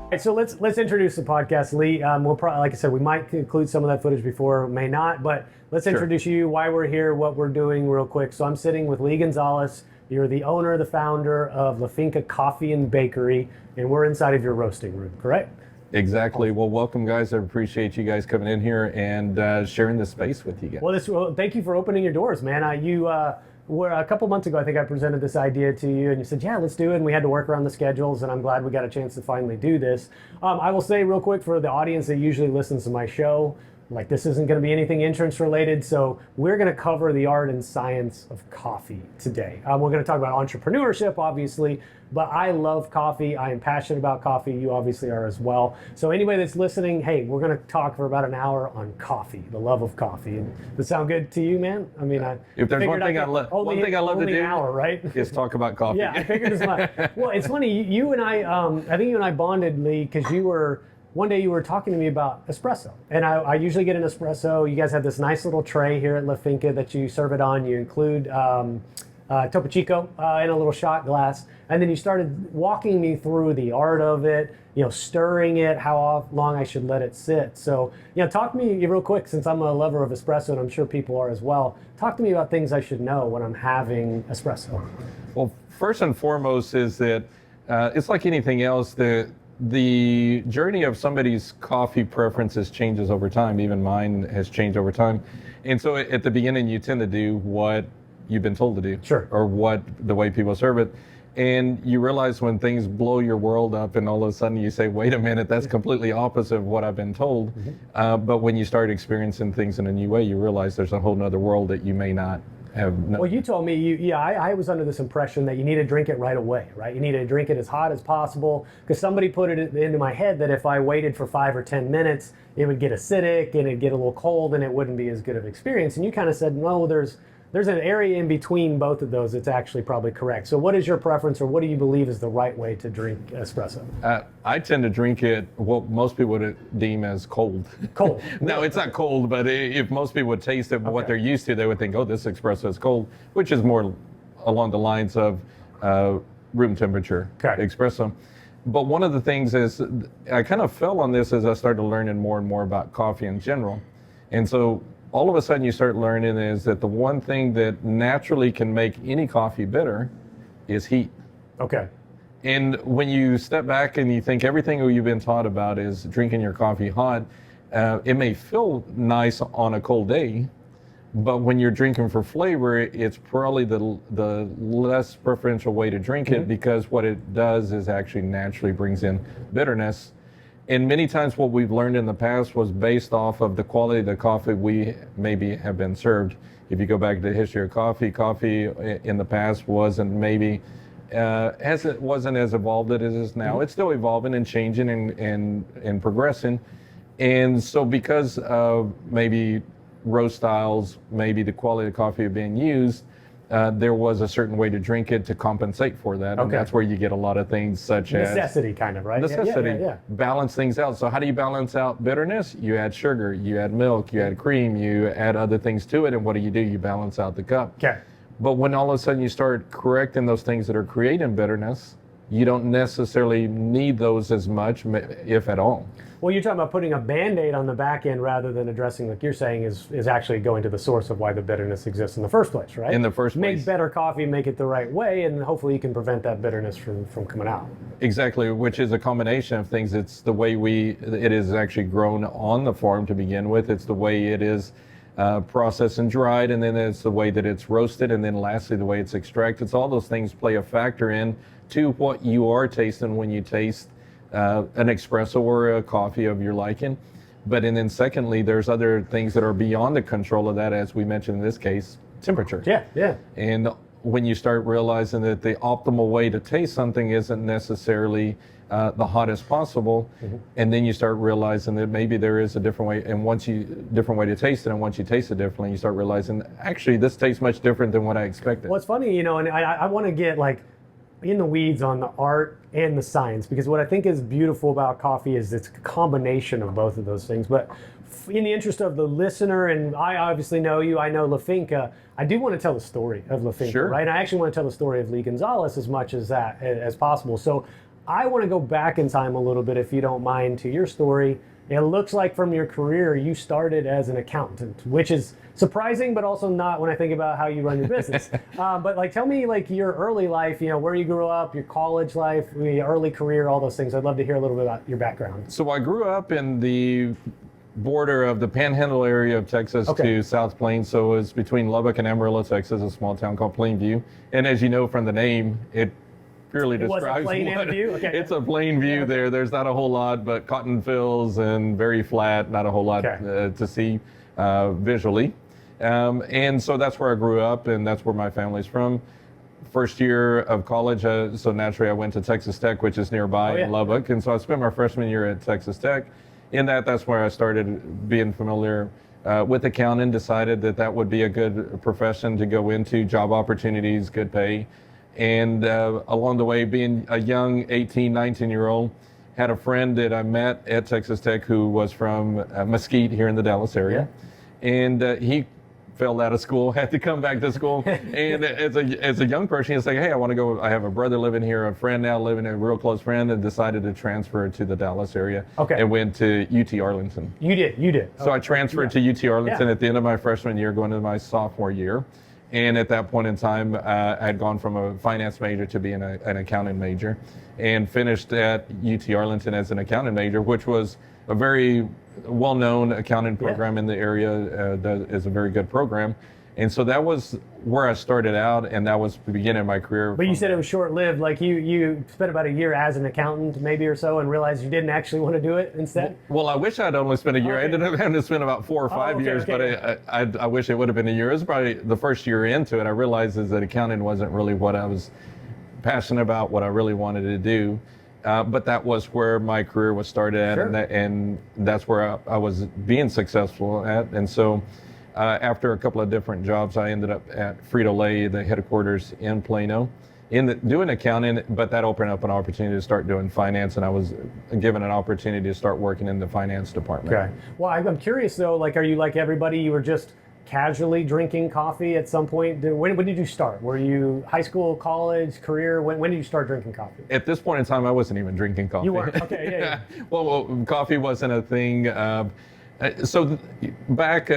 Right, so let's introduce the podcast, Lee. We'll probably, like I said, we might include some of that footage before, may not, but let's introduce you, why we're here, what we're doing, real quick. So I'm sitting with Lee Gonzalez. You're the owner, the founder of La Finca Coffee and Bakery, and we're inside of your roasting room, correct? Exactly. Well, welcome, guys. I appreciate you guys coming in here and sharing this space with you guys. Well, thank you for opening your doors, man. You were a couple months ago, I think I presented this idea to you, and you said, yeah, let's do it. And we had to work around the schedules, and I'm glad we got a chance to finally do this. I will say real quick for the audience that usually listens to my show, like this isn't going to be anything insurance related, so we're going to cover the art and science of coffee today. We're going to talk about entrepreneurship, obviously, but I love coffee. I am passionate about coffee. You obviously are as well. So anybody that's listening, hey, we're going to talk for about an hour on coffee, the love of coffee. And does that sound good to you, man? I mean, if there's one thing I love to do, an hour, right? is talk about coffee. Yeah, I figured as much. Well, it's funny. You and I think you and I bonded, Lee, because one day you were talking to me about espresso, and I usually get an espresso. You guys have this nice little tray here at La Finca that you serve it on. You include Topo Chico in a little shot glass, and then you started walking me through the art of it, stirring it, how long I should let it sit. So, talk to me real quick, since I'm a lover of espresso, and I'm sure people are as well. Talk to me about things I should know when I'm having espresso. Well, first and foremost is that it's like anything else. The journey of somebody's coffee preferences changes over time. Even mine has changed over time. And so at the beginning, you tend to do what you've been told to do. Sure. Or the way people serve it. And you realize when things blow your world up and all of a sudden you say, wait a minute, that's completely opposite of what I've been told. Mm-hmm. But when you start experiencing things in a new way, you realize there's a whole nother world that you may not have known. Well, you told me, I was under this impression that you need to drink it right away, right? You need to drink it as hot as possible, because somebody put it into my head that if I waited for 5 or 10 minutes, it would get acidic and it'd get a little cold and it wouldn't be as good of an experience. And you kind of said, no, there's an area in between both of those that's actually probably correct. So what is your preference, or what do you believe is the right way to drink espresso? I tend to drink it what most people would deem as cold. Cold. No, it's not cold, but if most people would taste it, what they're used to, they would think, oh, this espresso is cold, which is more along the lines of room temperature espresso. But one of the things is, I kind of fell on this as I started learning more and more about coffee in general. And so all of a sudden you start learning is that the one thing that naturally can make any coffee bitter is heat. Okay. And when you step back and you think everything you've been taught about is drinking your coffee hot, it may feel nice on a cold day, but when you're drinking for flavor, it's probably the less preferential way to drink it, because what it does is actually naturally brings in bitterness. And many times what we've learned in the past was based off of the quality of the coffee we maybe have been served. If you go back to the history of coffee in the past wasn't maybe wasn't as evolved as it is now. It's still evolving and changing and progressing. And so because of maybe roast styles, maybe the quality of coffee being used, there was a certain way to drink it to compensate for that. And that's where you get a lot of things such as necessity, kind of, right? Necessity. Yeah. Balance things out. So how do you balance out bitterness? You add sugar, you add milk, you add cream, you add other things to it. And what do? You balance out the cup. Okay. But when all of a sudden you start correcting those things that are creating bitterness, you don't necessarily need those as much, if at all. Well, you're talking about putting a Band-Aid on the back end rather than addressing, like you're saying, is actually going to the source of why the bitterness exists in the first place, right? In the first place. Make better coffee, make it the right way, and hopefully you can prevent that bitterness from coming out. Exactly, which is a combination of things. It's the way it is actually grown on the farm to begin with. It's the way it is processed and dried, and then it's the way that it's roasted, and then lastly, the way it's extracted. So all those things play a factor in to what you are tasting when you taste an espresso or a coffee of your liking. And then secondly, there's other things that are beyond the control of that, as we mentioned in this case, temperature. Yeah. And when you start realizing that the optimal way to taste something isn't necessarily the hottest possible, and then you start realizing that maybe there is a different way, and different way to taste it, and once you taste it differently, you start realizing, actually, this tastes much different than what I expected. Well, it's funny, and I want to get in the weeds on the art and the science, because what I think is beautiful about coffee is it's a combination of both of those things. But in the interest of the listener, and I obviously know you, I know La Finca, I do want to tell the story of La Finca, right? And I actually want to tell the story of Lee Gonzalez as much as possible. So I want to go back in time a little bit, if you don't mind, to your story. It looks like from your career, you started as an accountant, which is surprising, but also not when I think about how you run your business. But like, tell me like your early life, you know, where you grew up, your college life, your early career, all those things. I'd love to hear a little bit about your background. So I grew up in the border of the Panhandle area of Texas to South Plains. So it was between Lubbock and Amarillo, Texas, a small town called Plainview. And as you know from the name, it purely describes what it's a plain view there. There's not a whole lot but cotton fields and very flat, not a whole lot to see visually. And so that's where I grew up, and that's where my family's from. First year of college, so naturally I went to Texas Tech, which is nearby in Lubbock. And so I spent my freshman year at Texas Tech. That's where I started being familiar with accounting, decided that would be a good profession to go into, job opportunities, good pay. And along the way, being a young 18, 19-year-old, had a friend that I met at Texas Tech who was from Mesquite here in the Dallas area. And he failed out of school, had to come back to school. And as a young person, he's like, hey, I want to go. I have a brother living here, a friend now living, a real close friend, and decided to transfer to the Dallas area. And went to UT Arlington. You did. So I transferred to UT Arlington at the end of my freshman year, going into my sophomore year. And at that point in time, I had gone from a finance major to being an accounting major, and finished at UT Arlington as an accounting major, which was a very well-known accounting program in the area. That is a very good program. And so that was where I started out, and that was the beginning of my career. But you said it was short-lived. Like you spent about a year as an accountant, maybe or so, and realized you didn't actually want to do it instead? Well, I wish I'd only spent a year. I ended up having to spend about 4 or 5 years, but I wish it would have been a year. It was probably the first year into it. I realized is that accounting wasn't really what I was passionate about, what I really wanted to do. But that was where my career was started at, and that's where I was being successful at. And so after a couple of different jobs, I ended up at Frito-Lay, the headquarters in Plano, doing accounting, but that opened up an opportunity to start doing finance, and I was given an opportunity to start working in the finance department. Okay. Well, I'm curious though, like, are you like everybody, you were just casually drinking coffee at some point? When did you start? Were you high school, college, career? When did you start drinking coffee? At this point in time, I wasn't even drinking coffee. You weren't? Okay, yeah. Well, coffee wasn't a thing. So back,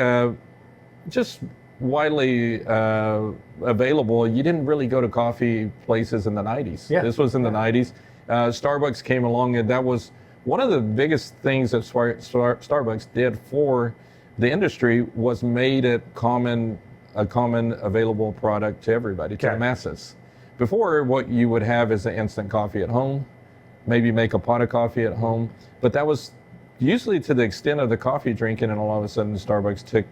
just widely available, you didn't really go to coffee places in the 90s. This was in the 90s. Starbucks came along, and that was one of the biggest things that Starbucks did for the industry, was made it a common available product to everybody, to the masses. Before, what you would have is an instant coffee at home, maybe make a pot of coffee at home, but that was usually to the extent of the coffee drinking, and all of a sudden Starbucks took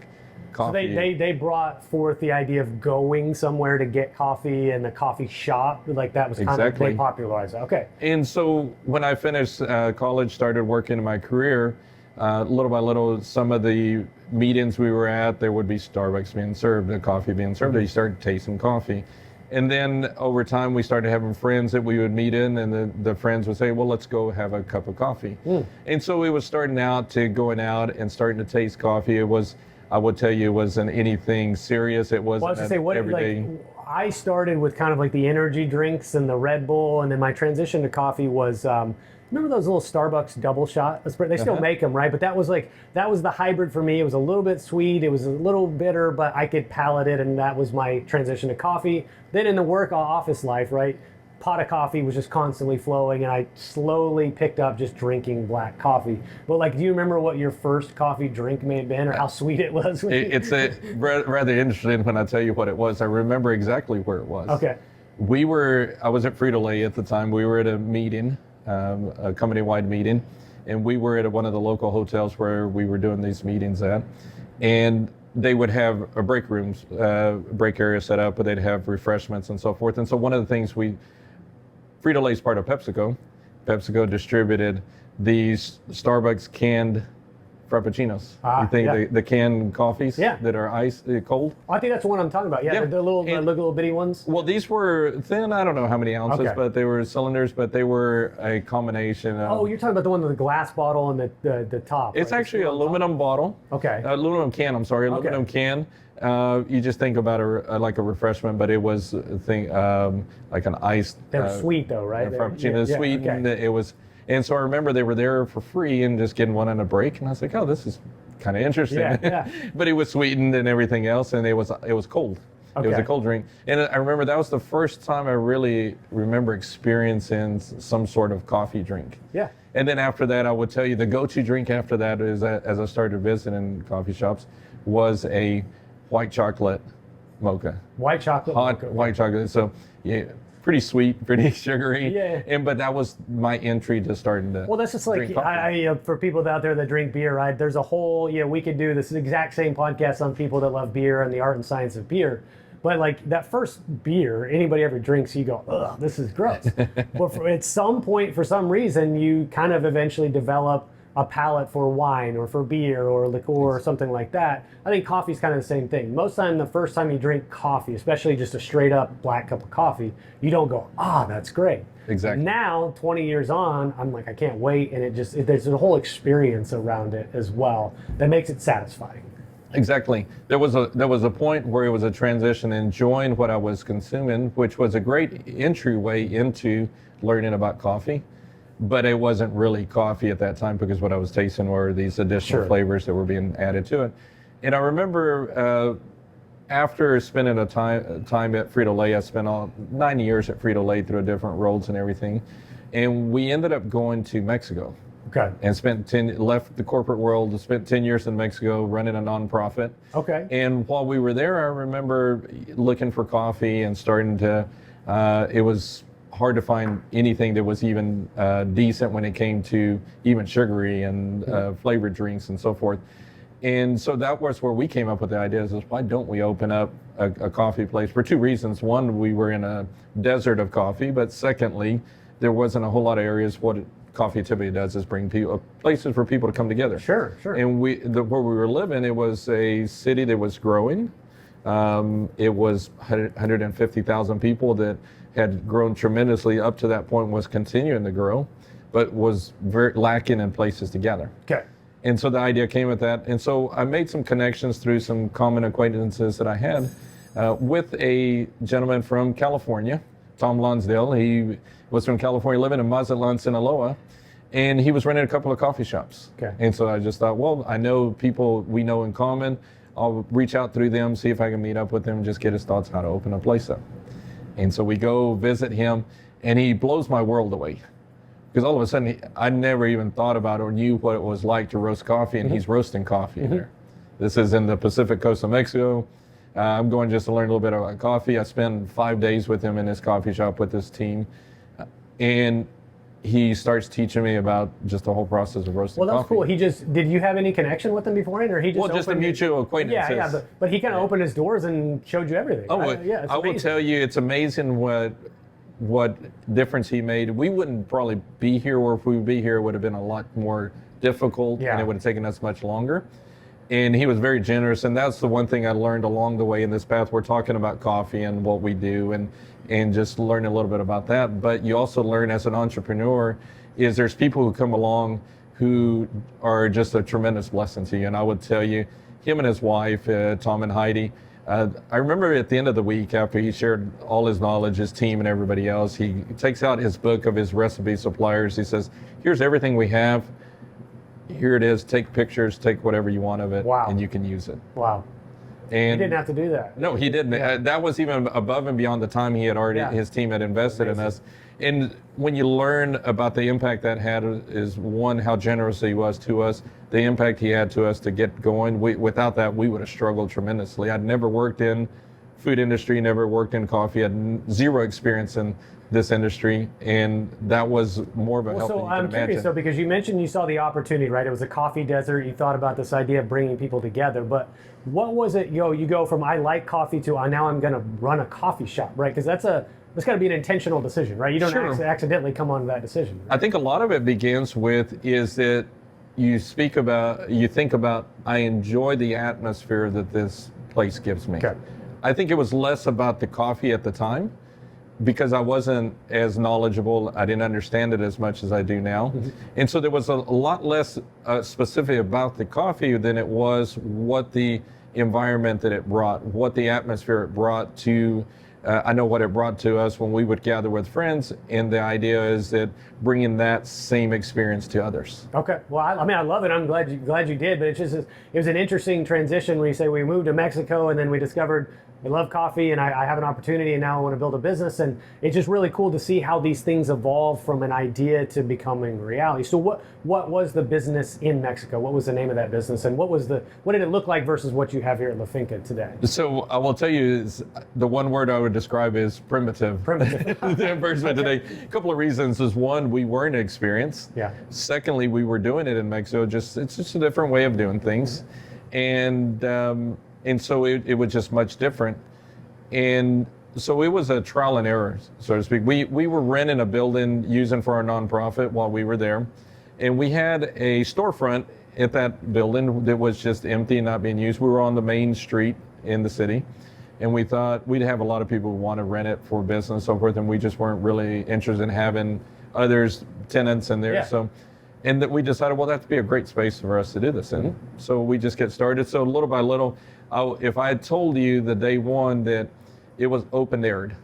coffee. So they brought forth the idea of going somewhere to get coffee, and the coffee shop, like that was kind of, they popularized it. Okay. And so when I finished college, started working in my career, little by little, some of the meetings we were at, there would be Starbucks being served, the coffee being served, and you started tasting coffee. And then over time, we started having friends that we would meet in, and the friends would say, well, let's go have a cup of coffee. And so we was starting out to going out and starting to taste coffee. It was, I would tell you, it wasn't anything serious. It wasn't everyday. I started with kind of like the energy drinks and the Red Bull, and then my transition to coffee was, remember those little Starbucks double shot? They still make them, right? But that was the hybrid for me. It was a little bit sweet, it was a little bitter, but I could palate it, and that was my transition to coffee. Then in the work office life, right? Pot of coffee was just constantly flowing, and I slowly picked up just drinking black coffee. But like, do you remember what your first coffee drink may have been, or how sweet it was? It's rather interesting when I tell you what it was. I remember exactly where it was. Okay. I was at Frito-Lay at the time. We were at a meeting, a company-wide meeting, and we were at one of the local hotels where we were doing these meetings at, and they would have a break rooms, break area set up, but they'd have refreshments and so forth. And so one of the things Frito-Lay is part of PepsiCo. PepsiCo distributed these Starbucks canned Frappuccinos. Ah, You think yeah. the canned coffees Yeah. that are ice cold? I think that's the one I'm talking about. Yeah, Yeah. the little, And- little bitty ones. Well, these were thin. I don't know how many ounces, Okay. but they were cylinders. But they were a combination of. Oh, you're talking about the one with the glass bottle and the top. It's right? actually The steel on top? aluminum bottle. Okay. Aluminum can. I'm sorry, aluminum can. You just think about like a refreshment, but it was a thing like an iced. They were sweet though, right? Frappuccino, sweet, okay. and it was. And so I remember they were there for free and just getting one on a break, and I was like, oh, this is kind of interesting. Yeah. But it was sweetened and everything else, and it was cold. It was a Okay. cold drink, and I remember that was the first time I really remember experiencing some sort of coffee drink. Yeah. And then after that, I would tell you the go-to drink after that is, as I started visiting coffee shops, was a white chocolate mocha. White chocolate. Hot mocha. white chocolate. So yeah, pretty sweet, pretty sugary. Yeah. But that was my entry to starting to. Well, that's just like drink coffee. for people out there that drink beer, right? There's a whole we could do this exact same podcast on people that love beer and the art and science of beer. But like that first beer anybody ever drinks, you go, ugh, this is gross. But at some point, for some reason, you kind of eventually develop a palate for wine or for beer or liqueur or something like that. I think coffee's kind of the same thing. Most time, the first time you drink coffee, especially just a straight up black cup of coffee, you don't go, that's great. Exactly. Now, 20 years on, I'm like, I can't wait. And there's a whole experience around it as well that makes it satisfying. Exactly. There was a point where it was a transition, enjoying what I was consuming, which was a great entryway into learning about coffee. But it wasn't really coffee at that time because what I was tasting were these additional flavors that were being added to it. And I remember after spending a time at Frito-Lay, I spent 9 years at Frito-Lay through different roles and everything. And we ended up going to Mexico. Okay. And left the corporate world, spent 10 years in Mexico running a nonprofit. Okay. And while we were there, I remember looking for coffee and starting to, it was hard to find anything that was even decent when it came to even sugary and flavored drinks and so forth. And so that was where we came up with the idea is why don't we open up a coffee place for two reasons. One, we were in a desert of coffee, but secondly, there wasn't a whole lot of areas. What coffee typically does is bring people places for people to come together. Sure. And where we were living, it was a city that was growing. It was 150,000 people that had grown tremendously up to that point, was continuing to grow, but was very lacking in places to gather. Okay. And so the idea came with that. And so I made some connections through some common acquaintances that I had with a gentleman from California, Tom Lonsdale. He was from California, living in Mazatlan, Sinaloa, and he was running a couple of coffee shops. Okay. And so I just thought, well, I know people we know in common. I'll reach out through them, see if I can meet up with him, and just get his thoughts how to open a place up. And so we go visit him, and he blows my world away. Because all of a sudden, I never even thought about or knew what it was like to roast coffee, and he's roasting coffee there. This is in the Pacific coast of Mexico. I'm going just to learn a little bit about coffee. I spend 5 days with him in his coffee shop with his team. And he starts teaching me about just the whole process of roasting coffee. Well, that's cool. Did you have any connection with him beforehand, or he just? Well, just a mutual acquaintance. Yeah. But he kind of opened his doors and showed you everything. Oh, it's I will amazing. tell you, it's amazing what difference he made. We wouldn't probably be here, or if we would be here, it would have been a lot more difficult, and it would have taken us much longer. And he was very generous, and that's the one thing I learned along the way in this path. We're talking about coffee and what we do, and just learning a little bit about that. But you also learn as an entrepreneur is there's people who come along who are just a tremendous blessing to you. And I would tell you, him and his wife, Tom and Heidi, I remember at the end of the week after he shared all his knowledge, his team and everybody else, he takes out his book of his recipe suppliers. He says, here's everything we have. Here it is. Take pictures, take whatever you want of it, and you can use it. Wow. And he didn't have to do that. No, he didn't. That was even above and beyond the time he had already, his team had invested in us. And when you learn about the impact that had is one, how generous he was to us, the impact he had to us to get going. Without that, we would have struggled tremendously. I'd never worked in food industry, never worked in coffee, had zero experience in this industry, and that was more of a help than you can imagine. Curious though, because you mentioned you saw the opportunity, right? It was a coffee desert. You thought about this idea of bringing people together, but what was it? You go from I like coffee to now I'm going to run a coffee shop, right? Because that's got to be an intentional decision, right? You don't accidentally come onto that decision. Right? I think a lot of it begins with is that you think about, I enjoy the atmosphere that this place gives me. Okay. I think it was less about the coffee at the time because I wasn't as knowledgeable. I didn't understand it as much as I do now. And so there was a lot less specific about the coffee than it was what the environment that it brought, what the atmosphere it brought to I know what it brought to us when we would gather with friends, and the idea is that bringing that same experience to others. Okay, well, I mean, I love it. I'm glad you did, but it was an interesting transition when you say we moved to Mexico and then we discovered I love coffee and I have an opportunity and now I want to build a business, and it's just really cool to see how these things evolve from an idea to becoming reality. So what was the business in Mexico? What was the name of that business, and what did it look like versus what you have here at La Finca today? So I will tell you, the one word I would describe is primitive. Primitive. The embarrassment today. A couple of reasons is one, we weren't experienced. Yeah. Secondly, we were doing it in Mexico. It's just a different way of doing things, and so it was just much different. And so it was a trial and error, so to speak. We were renting a building using for our nonprofit while we were there. And we had a storefront at that building that was just empty and not being used. We were on the main street in the city. And we thought we'd have a lot of people who want to rent it for business and so forth. And we just weren't really interested in having others, tenants in there. Yeah. So, and that we decided, well, that'd be a great space for us to do this in. So we just get started. So little by little, if I had told you the day one that it was open aired.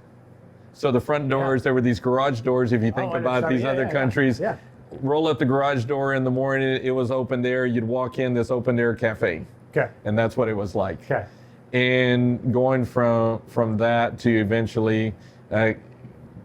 So the front doors, there were these garage doors, if you think about these other countries. Yeah. Roll up the garage door in the morning, it was open air. You'd walk in this open air cafe. Okay. And that's what it was like. Okay. And going from that to eventually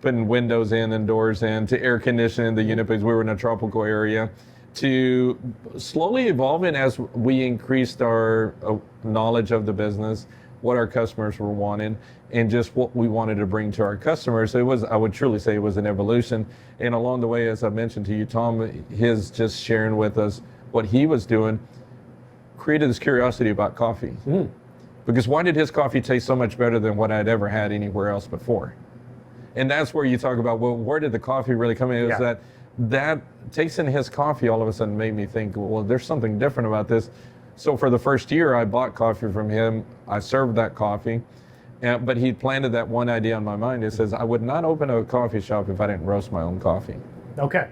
putting windows in and doors in, to air conditioning the unit because we were in a tropical area, to slowly evolving as we increased our knowledge of the business, what our customers were wanting, and just what we wanted to bring to our customers. I would truly say it was an evolution. And along the way, as I mentioned to you, Tom, his just sharing with us what he was doing created this curiosity about coffee. Because why did his coffee taste so much better than what I'd ever had anywhere else before? And that's where you talk about, well, where did the coffee really come in? It was that tasting his coffee all of a sudden made me think, well, there's something different about this. So for the first year, I bought coffee from him. I served that coffee. But he planted that one idea in my mind. It says, I would not open a coffee shop if I didn't roast my own coffee. Okay.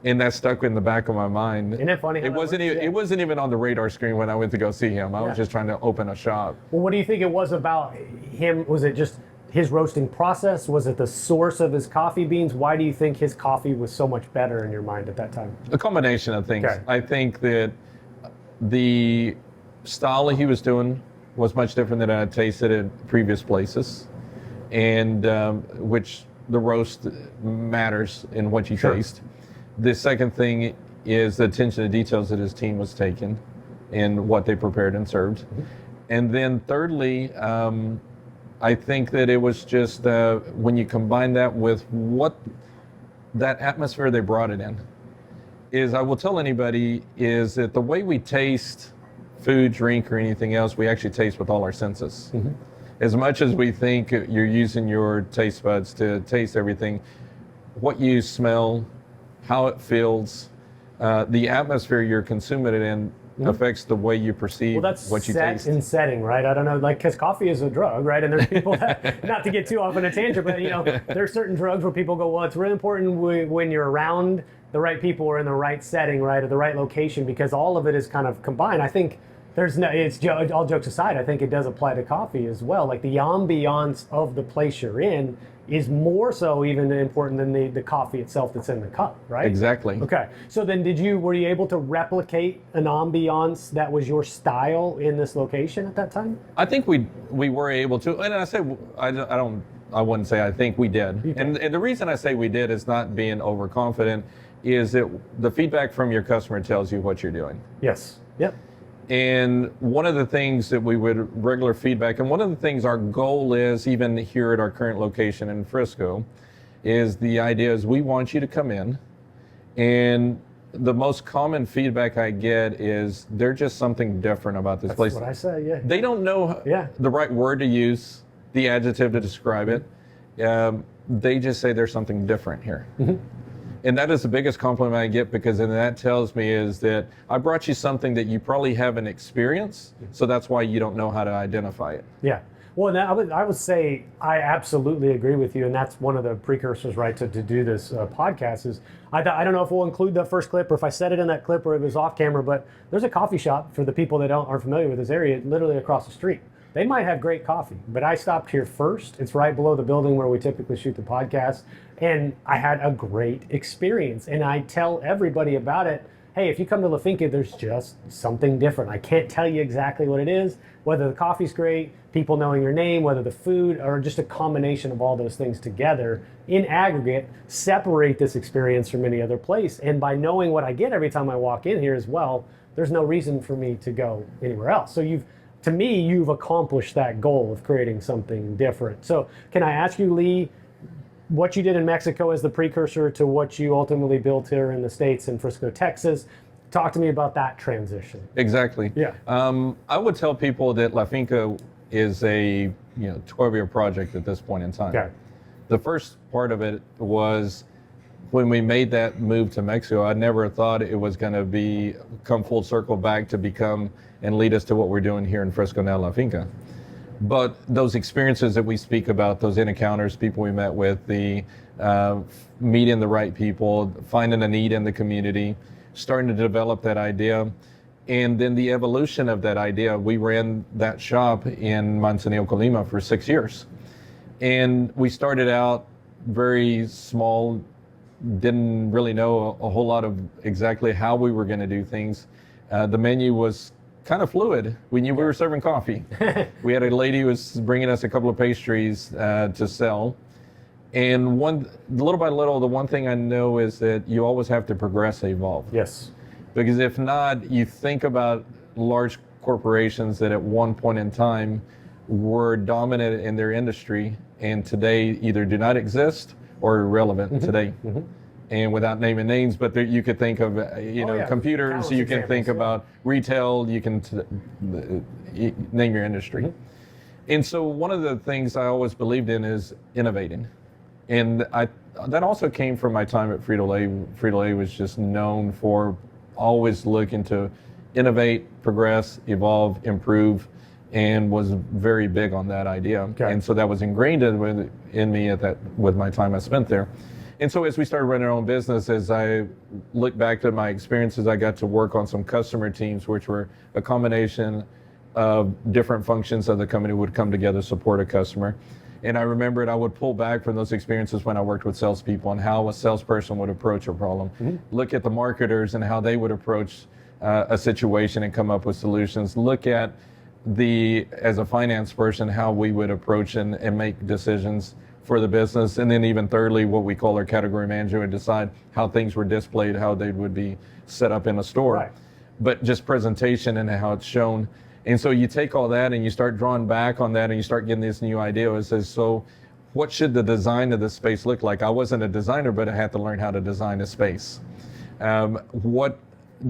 And that stuck in the back of my mind. Isn't it funny? It wasn't even on the radar screen when I went to go see him. I was just trying to open a shop. Well, what do you think it was about him? Was it just his roasting process? Was it the source of his coffee beans? Why do you think his coffee was so much better in your mind at that time? A combination of things. Okay. I think that the style he was doing was much different than I had tasted at previous places, and which the roast matters in what you taste. The second thing is the attention to details that his team was taking in what they prepared and served. And then thirdly, I think that it was just when you combine that with what that atmosphere they brought it in, is I will tell anybody is that the way we taste food, drink, or anything else, we actually taste with all our senses. As much as we think you're using your taste buds to taste everything, what you smell, how it feels, the atmosphere you're consuming it in affects the way you perceive what you taste. Set and setting, right? I don't know, like, because coffee is a drug, right? And there's people that, not to get too off on a tangent, but there's certain drugs where people go, well, it's really important when you're around the right people or in the right setting, right, or the right location, because all of it is kind of combined. I think all jokes aside, I think it does apply to coffee as well. Like, the ambiance of the place you're in is more so even important than the coffee itself that's in the cup, right? Exactly. Okay. So then were you able to replicate an ambiance that was your style in this location at that time? I think we were able to, and I wouldn't say I think we did. Okay. And the reason I say we did is not being overconfident, is that the feedback from your customer tells you what you're doing. Yes. Yep. And one of the things that we would regular feedback, and one of the things our goal is, even here at our current location in Frisco, is the idea is we want you to come in, and the most common feedback I get is there's just something different about this place. That's what I say, yeah. They don't know the right word to use, the adjective to describe it. They just say there's something different here. And that is the biggest compliment I get, because then that tells me is that I brought you something that you probably haven't experienced, so that's why you don't know how to identify it. Yeah. Well, and I would say I absolutely agree with you, and that's one of the precursors, right, to do this podcast. Is I don't know if we'll include the first clip or if I said it in that clip or it was off camera, but there's a coffee shop for the people that aren't familiar with this area, literally across the street. They might have great coffee, but I stopped here first. It's right below the building where we typically shoot the podcast, and I had a great experience. And I tell everybody about it. Hey, if you come to La Finca, there's just something different. I can't tell you exactly what it is, whether the coffee's great, people knowing your name, whether the food, or just a combination of all those things together in aggregate separate this experience from any other place. And by knowing what I get every time I walk in here as well, there's no reason for me to go anywhere else. So to me, you've accomplished that goal of creating something different. So can I ask you, Lee, what you did in Mexico as the precursor to what you ultimately built here in the States in Frisco, Texas? Talk to me about that transition. Exactly. Yeah. I would tell people that La Finca is a 12-year project at this point in time. Okay. The first part of it was when we made that move to Mexico. I never thought it was going to come full circle back to become and lead us to what we're doing here in Frisco now, La Finca. But those experiences that we speak about, those encounters, people we met with, the meeting the right people, finding a need in the community, starting to develop that idea, and then the evolution of that idea. We ran that shop in Manzanillo, Colima for 6 years. And we started out very small, didn't really know a whole lot of exactly how we were going to do things. The menu was kind of fluid. We knew we were serving coffee. We had a lady who was bringing us a couple of pastries to sell. And little by little, the one thing I know is that you always have to progress, evolve. Yes. Because if not, you think about large corporations that at one point in time were dominant in their industry and today either do not exist or are irrelevant today. Mm-hmm. And without naming names, but you could think of, computers, countless you can think about retail, you can name your industry. Mm-hmm. And so one of the things I always believed in is innovating. And that also came from my time at Frito-Lay. Frito-Lay was just known for always looking to innovate, progress, evolve, improve, and was very big on that idea. Okay. And so that was ingrained in me with my time I spent there. And so as we started running our own business, as I look back to my experiences, I got to work on some customer teams, which were a combination of different functions of the company would come together to support a customer. And I remembered I would pull back from those experiences when I worked with salespeople and how a salesperson would approach a problem. Mm-hmm. Look at the marketers and how they would approach a situation and come up with solutions. Look at as a finance person, how we would approach and make decisions for the business. And then even thirdly, what we call our category manager would decide how things were displayed, how they would be set up in a store. Right. But just presentation and how it's shown. And so you take all that and you start drawing back on that and you start getting this new idea. It says, so what should the design of the space look like? I wasn't a designer, but I had to learn how to design a space. What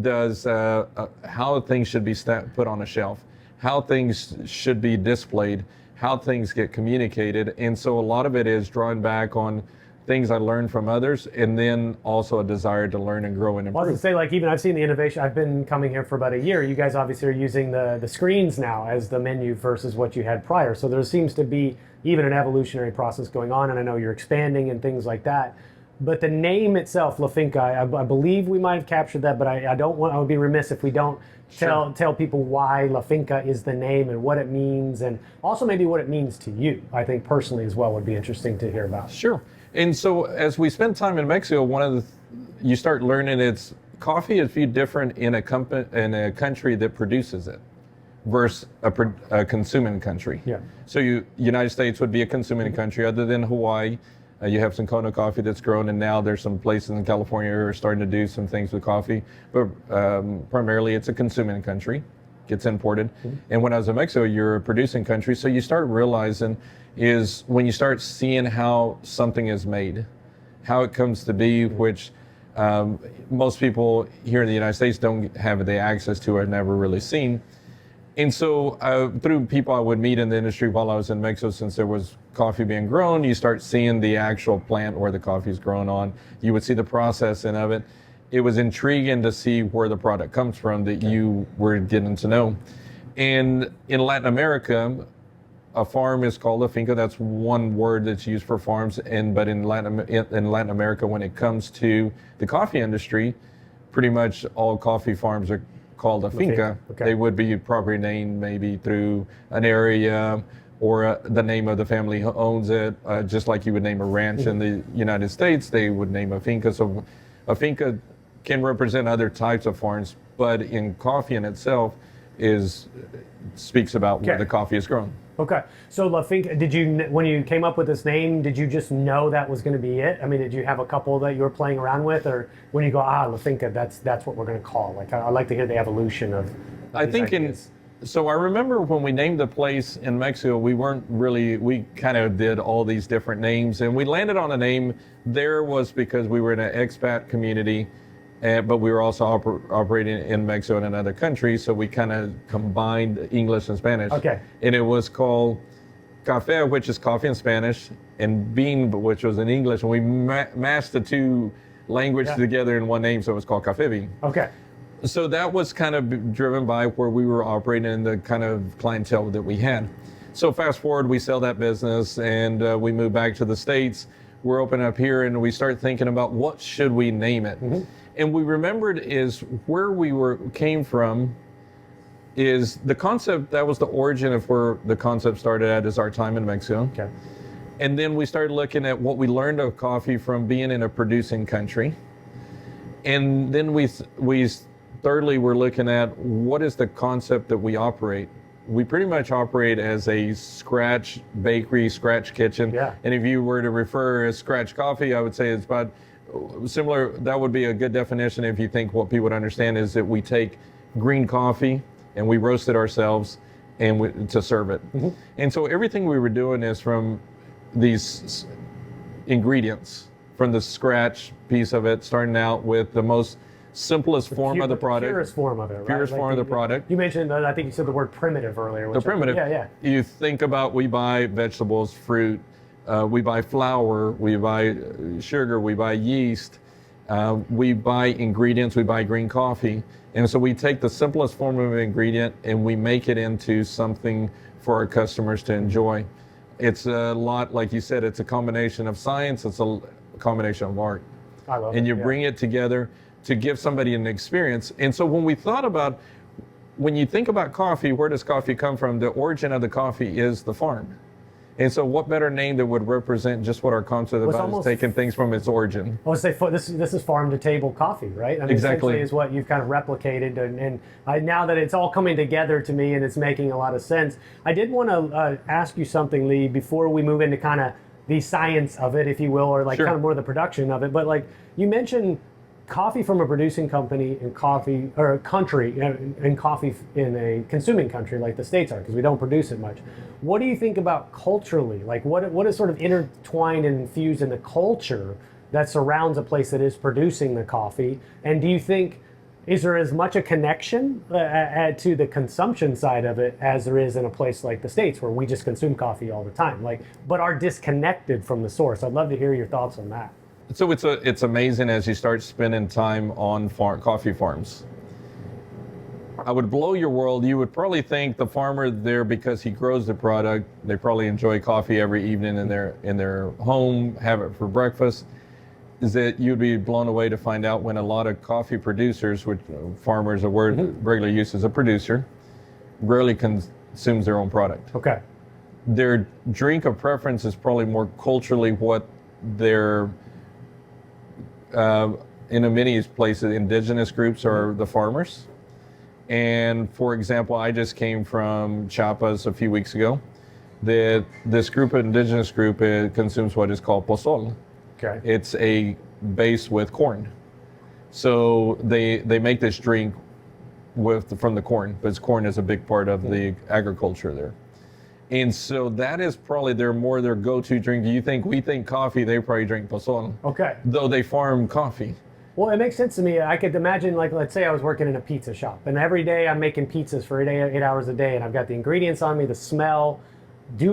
does, how things should be put on a shelf, how things should be displayed, how things get communicated. And so a lot of it is drawing back on things I learned from others, and then also a desire to learn and grow and improve. Well, I was going to say, even I've seen the innovation. I've been coming here for about a year. You guys obviously are using the screens now as the menu versus what you had prior. So there seems to be even an evolutionary process going on, and I know you're expanding and things like that. But the name itself, La Finca, I believe we might have captured that, but I would be remiss if we don't tell people why La Finca is the name and what it means, and also maybe what it means to you. I think personally as well would be interesting to hear about. Sure. And so as we spend time in Mexico, you start learning coffee is viewed different in a country that produces it versus a consuming country. Yeah. So United States would be a consuming country other than Hawaii. You have some Kona coffee that's grown, and now there's some places in California who are starting to do some things with coffee. But primarily, it's a consuming country, gets imported. Mm-hmm. And when I was in Mexico, you're a producing country. So you start realizing is when you start seeing how something is made, how it comes to be, which most people here in the United States don't have the access to or never really seen. And so through people I would meet in the industry while I was in Mexico, since there was coffee being grown, you start seeing the actual plant where the coffee is grown on. You would see the processing of it. It was intriguing to see where the product comes from that you were getting to know. And in Latin America, a farm is called a finca. That's one word that's used for farms. But in Latin America, when it comes to the coffee industry, pretty much all coffee farms are called a finca. Okay. They would be properly named maybe through an area or the name of the family who owns it. Just like you would name a ranch in the United States, they would name a finca. So a finca can represent other types of farms, but in coffee in itself speaks about where the coffee is grown. Okay, so La Finca, when you came up with this name, did you just know that was going to be it? I mean, did you have a couple that you were playing around with, or when you go, La Finca, that's what we're going to call? Like, I'd like to hear the evolution of I think ideas. So I remember when we named the place in Mexico, we kind of did all these different names, and we landed on a name there was because we were in an expat community. But we were also operating in Mexico and in other countries, so we kind of combined English and Spanish. Okay. And it was called Café, which is coffee in Spanish, and Bean, which was in English, and we mashed the two languages together in one name, so it was called Café Bean. Okay. So that was kind of driven by where we were operating and the kind of clientele that we had. So fast forward, we sell that business, and we move back to the States. We're open up here, and we start thinking about what should we name it. Mm-hmm. And we remembered is where came from is the concept. That was the origin of where the concept started at, is our time in Mexico. Okay. And then we started looking at what we learned of coffee from being in a producing country. And then we thirdly, we're looking at what is the concept that we operate. We pretty much operate as a scratch bakery, scratch kitchen. Yeah. And if you were to refer as scratch coffee, I would say it's about similar. That would be a good definition if you think what people would understand is that we take green coffee and we roast it ourselves and to serve it. Mm-hmm. And so everything we were doing is from these ingredients, from the scratch piece of it, starting out with the most simplest form of the product. Purest form of it, right? Purest form of the product. You mentioned, I think you said the word primitive earlier. The primitive. Yeah. You think about, we buy vegetables, fruit, we buy flour, we buy sugar, we buy yeast, we buy ingredients, we buy green coffee. And so we take the simplest form of an ingredient and we make it into something for our customers to enjoy. It's a lot, like you said, it's a combination of science, it's a combination of art. I love and it, you bring it together to give somebody an experience. And so when you think about coffee, where does coffee come from? The origin of the coffee is the farm. And so what better name that would represent just what our concept about is taking things from its origin. I would say this is farm to table coffee, right? I mean, exactly. Essentially is what you've kind of replicated. And now that it's all coming together to me and it's making a lot of sense, I did want to ask you something, Lee, before we move into kind of the science of it, if you will, or like kind of more the production of it. But like you mentioned, coffee from a producing company and coffee or a country and coffee in a consuming country like the States are, because we don't produce it much. What do you think about culturally? Like what is sort of intertwined and infused in the culture that surrounds a place that is producing the coffee? And do you think, is there as much a connection to the consumption side of it as there is in a place like the States where we just consume coffee all the time, but are disconnected from the source? I'd love to hear your thoughts on that. So it's amazing as you start spending time on coffee farms. I would blow your world. You would probably think the farmer there, because he grows the product, they probably enjoy coffee every evening in their home, have it for breakfast. Is that you'd be blown away to find out when a lot of coffee producers, which farmers, a word regularly used as a producer, rarely consumes their own product. Okay. Their drink of preference is probably more culturally what their in many places, indigenous groups are the farmers. And for example, I just came from Chiapas a few weeks ago. This indigenous group consumes what is called pozole. Okay. It's a base with corn. So they make this drink from the corn, because corn is a big part of the agriculture there. And so that is probably their go-to drink. We think coffee, they probably drink pozole. Okay. Though they farm coffee. Well, it makes sense to me. I could imagine, like, let's say I was working in a pizza shop, and every day I'm making pizzas for 8 hours a day, and I've got the ingredients on me, the smell.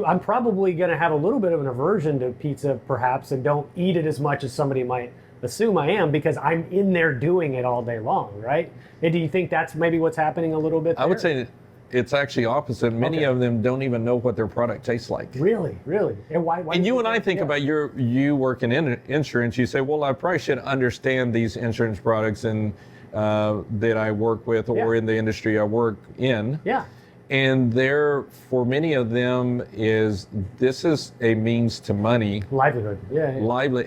I'm probably going to have a little bit of an aversion to pizza, perhaps, and don't eat it as much as somebody might assume I am because I'm in there doing it all day long, right? And do you think that's maybe what's happening a little bit there? I would say it's actually opposite. Many of them don't even know what their product tastes like. Really? And why And you and I think about you work in insurance. You say, well, I probably should understand these insurance products and that I work with or in the industry I work in. Yeah. And there, for many of them, this is a means to money. Livelihood. Yeah.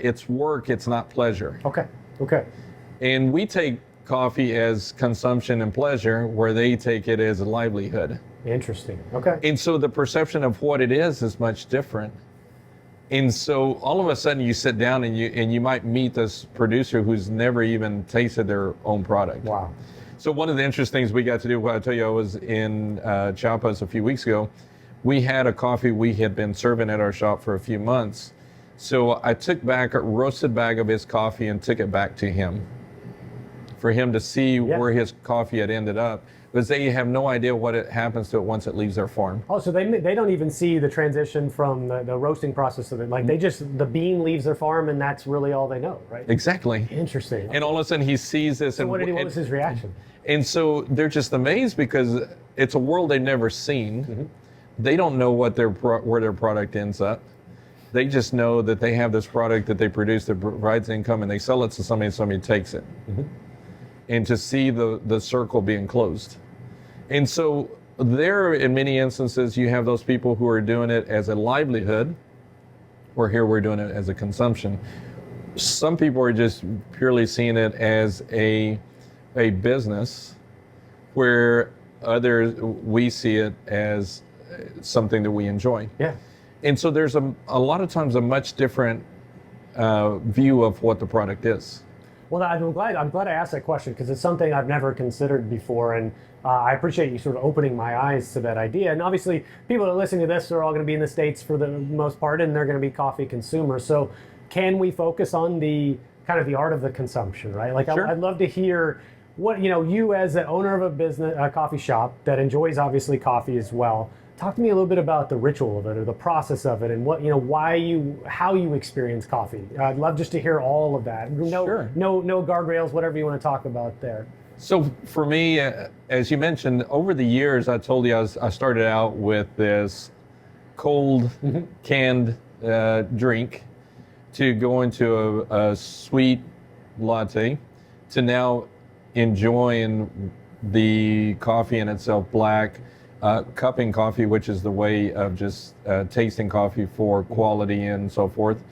It's work. It's not pleasure. Okay. And we take coffee as consumption and pleasure, where they take it as a livelihood. Interesting. Okay. And so the perception of what it is much different. And so all of a sudden you sit down and you might meet this producer who's never even tasted their own product. Wow. So one of the interesting things we got to do, I tell you, I was in Chiapas a few weeks ago. We had a coffee we had been serving at our shop for a few months. So I took back a roasted bag of his coffee and took it back to him for him to see where his coffee had ended up. Because they have no idea what happens to it once it leaves their farm. Oh, so they don't even see the transition from the roasting process of it. Like the bean leaves their farm and that's really all they know, right? Exactly. Interesting. And all of a sudden he sees this. So what was his reaction? And so they're just amazed because it's a world they've never seen. Mm-hmm. They don't know where their product ends up. They just know that they have this product that they produce that provides income and they sell it to somebody and somebody takes it. Mm-hmm. And to see the circle being closed. And so there, in many instances, you have those people who are doing it as a livelihood, where here we're doing it as a consumption. Some people are just purely seeing it as a business, where others, we see it as something that we enjoy. Yeah. And so there's a lot of times a much different view of what the product is. Well, I'm glad I asked that question because it's something I've never considered before, and I appreciate you sort of opening my eyes to that idea. And obviously, people that are listening to this are all going to be in the States for the most part, and they're going to be coffee consumers. So, can we focus on the kind of the art of the consumption, right? Like, sure. I'd love to hear what you as the owner of a business, a coffee shop that enjoys obviously coffee as well. Talk to me a little bit about the ritual of it or the process of it and what, how you experience coffee. I'd love just to hear all of that. Sure. No guardrails, whatever you want to talk about there. So for me, as you mentioned, over the years, I told you I started out with this cold canned drink to go into a sweet latte to now enjoying the coffee in itself, black, cupping coffee, which is the way of just tasting coffee for quality and so forth,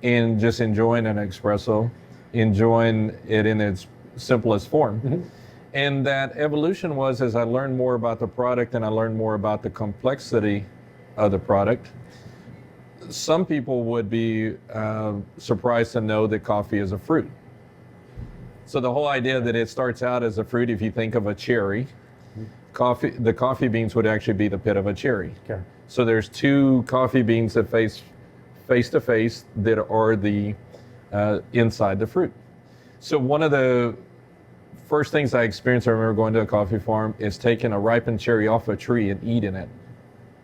and just enjoying an espresso, enjoying it in its simplest form. Mm-hmm. And that evolution was as I learned more about the product and I learned more about the complexity of the product. Some people would be surprised to know that coffee is a fruit. So the whole idea that it starts out as a fruit, if you think of a cherry, the coffee beans would actually be the pit of a cherry. Okay. So there's two coffee beans that face to face that are the inside the fruit. So one of the first things I experienced, I remember going to a coffee farm, is taking a ripened cherry off a tree and eating it,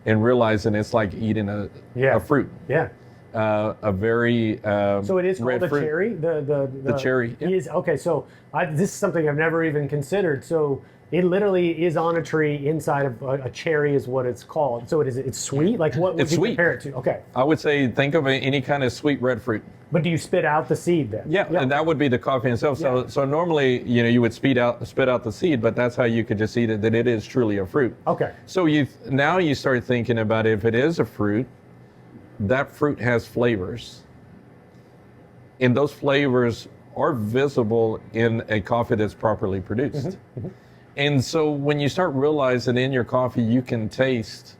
and realizing it's like eating a fruit. Yeah. A very so it is called a fruit. Cherry. The cherry. Yeah. Is okay. So this is something I've never even considered. So it literally is on a tree inside of a cherry is what it's called. So it's sweet. Like what would you compare it to? Okay. I would say think of any kind of sweet red fruit. But do you spit out the seed then? Yeah, and that would be the coffee itself. So normally, you would spit out the seed, but that's how you could just eat it, that it is truly a fruit. Okay. So now you start thinking about if it is a fruit, that fruit has flavors. And those flavors are visible in a coffee that's properly produced. Mm-hmm. Mm-hmm. And so when you start realizing in your coffee you can taste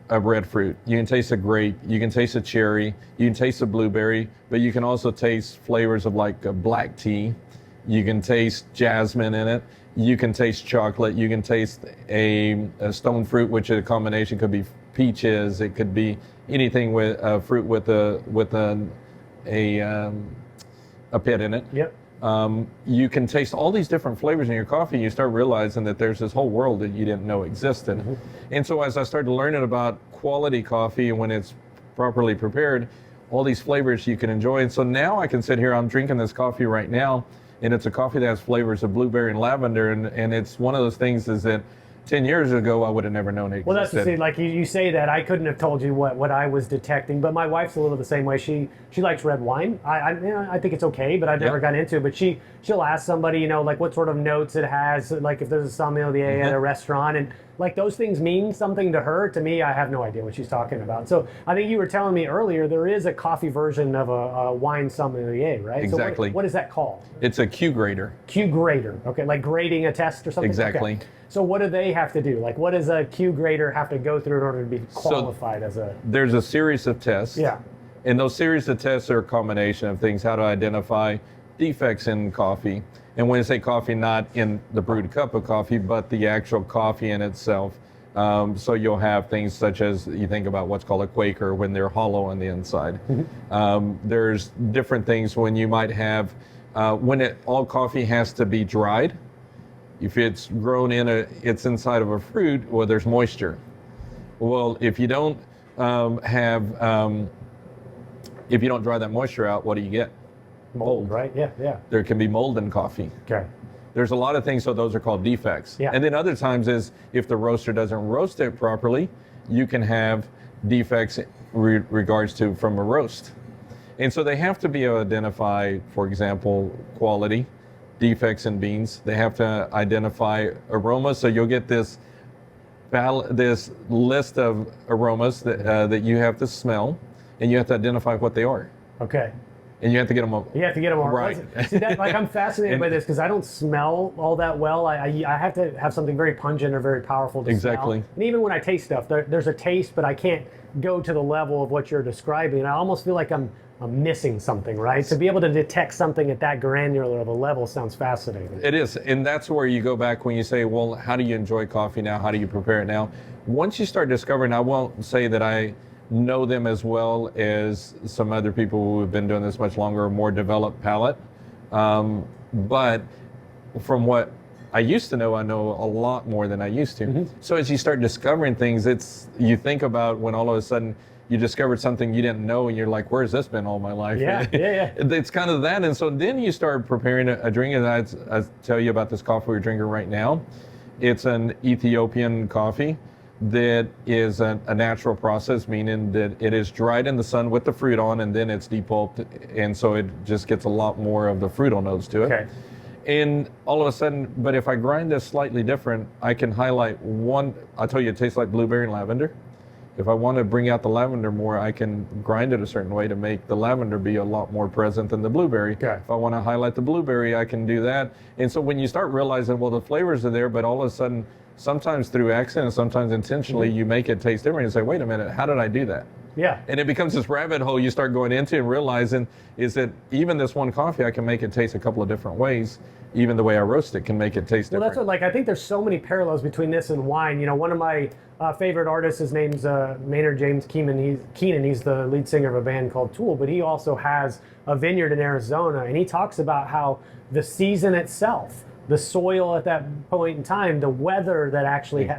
a red fruit, you can taste a grape, you can taste a cherry, you can taste a blueberry, but you can also taste flavors of like a black tea, you can taste jasmine in it, you can taste chocolate, you can taste a stone fruit, which is a combination, could be peaches, it could be anything with fruit with a a pit in it. Yep. You can taste all these different flavors in your coffee, and you start realizing that there's this whole world that you didn't know existed. And so as I started learning about quality coffee and when it's properly prepared, all these flavors you can enjoy. And so now I can sit here, I'm drinking this coffee right now, and it's a coffee that has flavors of blueberry and lavender. And it's one of those things is that 10 years ago, I would have never known it existed. Well, that's the thing. Like you say that, I couldn't have told you what I was detecting, but my wife's a little the same way. She likes red wine. I think it's okay, but I've never gotten into it. But she'll ask somebody, you know, like what sort of notes it has, like if there's a sommelier at a restaurant, and like those things mean something to her. To me, I have no idea what she's talking about. So I think you were telling me earlier there is a coffee version of a wine sommelier, right? Exactly. So what is that called? It's a Q Grater. Q Grater. Okay, like grading a test or something? Exactly. Okay. So what do they have to do? Like what does a Q Grater have to go through in order to be qualified as a... There's a series of tests. Yeah. And those series of tests are a combination of things, how to identify defects in coffee. And when I say coffee, not in the brewed cup of coffee, but the actual coffee in itself. So you'll have things such as, you think about what's called a Quaker when they're hollow on the inside. There's different things when you might have, when all coffee has to be dried. If it's grown it's inside of a fruit, well, there's moisture. Well, if you don't if you don't dry that moisture out, what do you get? Mold, right? Yeah. There can be mold in coffee. Okay. There's a lot of things, so those are called defects. Yeah. And then other times is if the roaster doesn't roast it properly, you can have defects regards to from a roast. And so they have to be able to identify, for example, quality, defects in beans. They have to identify aroma, so you'll get this list of aromas that you have to smell, and you have to identify what they are. Okay. And you have to get them all. You have to get them all right. See that? Like I'm fascinated by this because I don't smell all that well. I have to have something very pungent or very powerful to Exactly. smell. And even when I taste stuff, there's a taste, but I can't go to the level of what you're describing. And I almost feel like I'm missing something, right? To be able to detect something at that granular of a level sounds fascinating. It is, and that's where you go back when you say, well, how do you enjoy coffee now? How do you prepare it now? Once you start discovering, I won't say that I know them as well as some other people who have been doing this much longer, more developed palate. But from what I used to know, I know a lot more than I used to. So as you start discovering things, you think about when all of a sudden you discovered something you didn't know, and you're like, where's this been all my life? Yeah. It's kind of that. And so then you start preparing a drink, and I tell you about this coffee we're drinking right now. It's an Ethiopian coffee that is a natural process, meaning that it is dried in the sun with the fruit on, and then it's depulped, and so it just gets a lot more of the fruital notes to it. Okay. And all of a sudden, but if I grind this slightly different, I can highlight I told you it tastes like blueberry and lavender. If I want to bring out the lavender more, I can grind it a certain way to make the lavender be a lot more present than the blueberry. Okay. If I want to highlight the blueberry, I can do that. And so when you start realizing, well, the flavors are there, but all of a sudden, sometimes through accident, sometimes intentionally, you make it taste different and say, wait a minute, how did I do that? Yeah. And it becomes this rabbit hole you start going into and realizing is that even this one coffee, I can make it taste a couple of different ways. Even the way I roast it can make it taste different. Well, that's what, I think there's so many parallels between this and wine. You know, one of my favorite artists, his name's Maynard James Keenan. He's the lead singer of a band called Tool, but he also has a vineyard in Arizona, and he talks about how the season itself, the soil at that point in time, the weather that actually,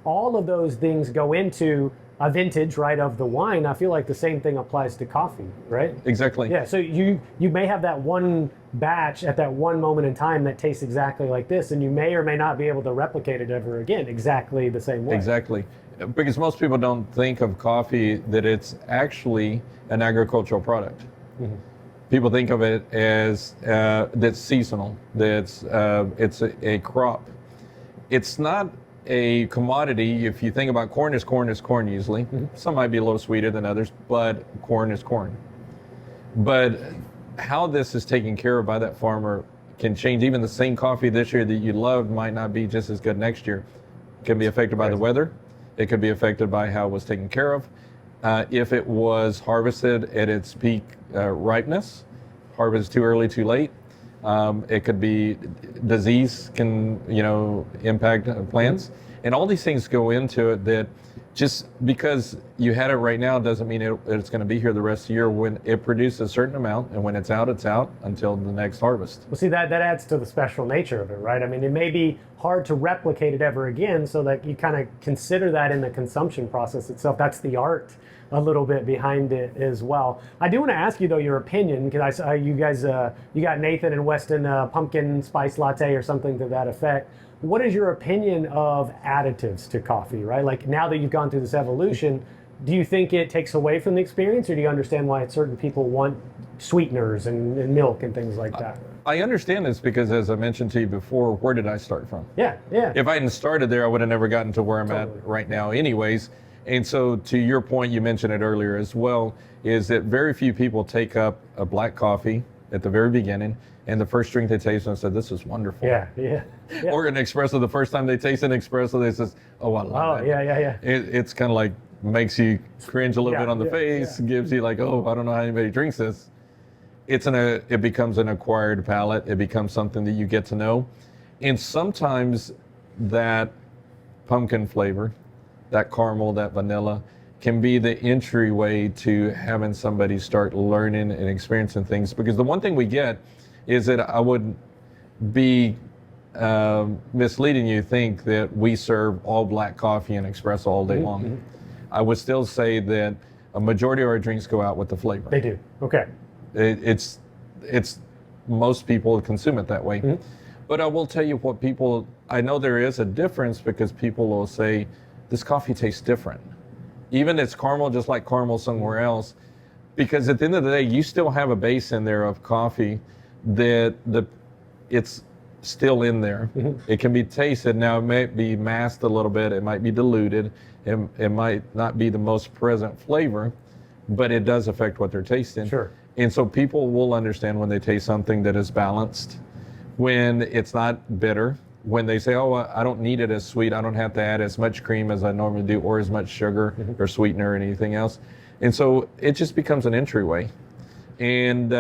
all of those things go into a vintage, right, of the wine. I feel like the same thing applies to coffee, right? Exactly. Yeah, so you may have that one batch at that one moment in time that tastes exactly like this, and you may or may not be able to replicate it ever again exactly the same way. Exactly. Because most people don't think of coffee that it's actually an agricultural product. People think of it as that's seasonal, that's it's a crop. It's not a commodity. If you think about corn is corn usually. Some might be a little sweeter than others, but corn is corn. But how this is taken care of by that farmer can change. Even the same coffee this year that you loved might not be just as good next year. It can be affected by the weather. It could be affected by how it was taken care of. If it was harvested at its peak ripeness, harvest too early, too late. It could be disease can, impact plants. And all these things go into it that just because you had it right now doesn't mean it's going to be here the rest of the year. When it produces a certain amount, and when it's out until the next harvest. Well, see, that adds to the special nature of it, right? I mean, it may be hard to replicate it ever again, so that you kind of consider that in the consumption process itself. That's the art a little bit behind it as well. I do want to ask you, though, your opinion, because I saw you guys, you got Nathan and Weston pumpkin spice latte or something to that effect. What is your opinion of additives to coffee, right? Like, now that you've gone through this evolution, do you think it takes away from the experience, or do you understand why certain people want sweeteners and milk and things like that? I understand this because, as I mentioned to you before, where did I start from? Yeah. If I hadn't started there, I would have never gotten to where I'm at right now anyways. And so, to your point, you mentioned it earlier as well, is that very few people take up a black coffee at the very beginning, and the first drink they taste and said, "This is wonderful." Yeah. Or an espresso, the first time they taste an espresso, they says, "Oh, I love that." Yeah. It's kind of like makes you cringe a little bit on the face, gives you like, "Oh, I don't know how anybody drinks this." It becomes an acquired palate. It becomes something that you get to know, and sometimes that pumpkin flavor, that caramel, that vanilla, can be the entryway to having somebody start learning and experiencing things. Because the one thing we get is that I would be misleading you to think that we serve all black coffee and espresso all day long. I would still say that a majority of our drinks go out with the flavor. They do. Okay. It's most people consume it that way. But I will tell you what I know there is a difference, because people will say, this coffee tastes different. Even it's caramel, just like caramel somewhere else. Because at the end of the day, you still have a base in there of coffee that it's still in there. It can be tasted. Now, it might be masked a little bit. It might be diluted. It might not be the most present flavor, but it does affect what they're tasting. Sure. And so people will understand when they taste something that is balanced, when it's not bitter, when they say, "Oh, I don't need it as sweet. I don't have to add as much cream as I normally do, or as much sugar or sweetener or anything else." And so it just becomes an entryway. And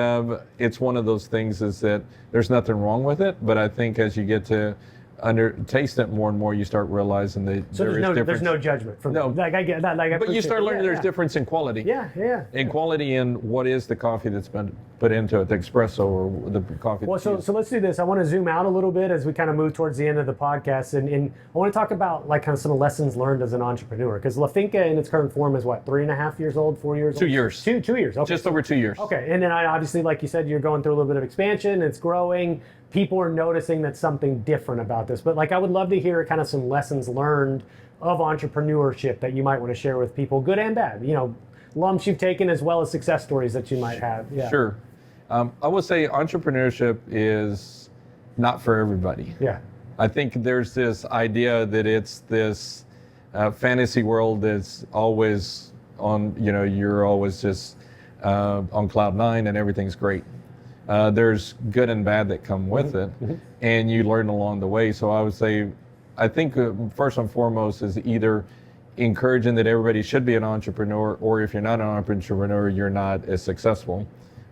it's one of those things, is that there's nothing wrong with it, but I think as you get to taste it more and more, you start realizing that there's no judgment from no. Like, I get that. Like, but you start learning there's difference in quality. Yeah. In quality in what is the coffee that's been put into it, the espresso or the coffee. Well, so let's do this. I want to zoom out a little bit as we kind of move towards the end of the podcast, and I want to talk about like kind of some lessons learned as an entrepreneur, because La Finca in its current form is what, 3.5 years old, 4 years old? 2 years. 2 years. Okay. Just over 2 years. Okay, and then obviously, like you said, you're going through a little bit of expansion. It's growing. People are noticing that something different about this. But like, I would love to hear kind of some lessons learned of entrepreneurship that you might want to share with people, good and bad. You know, lumps you've taken as well as success stories that you might have. Yeah. Sure. I would say entrepreneurship is not for everybody. Yeah. I think there's this idea that it's this fantasy world that's always on, you're always just on cloud nine and everything's great. There's good and bad that come with it, and you learn along the way. So I would say, I think first and foremost is either encouraging that everybody should be an entrepreneur, or if you're not an entrepreneur, you're not as successful.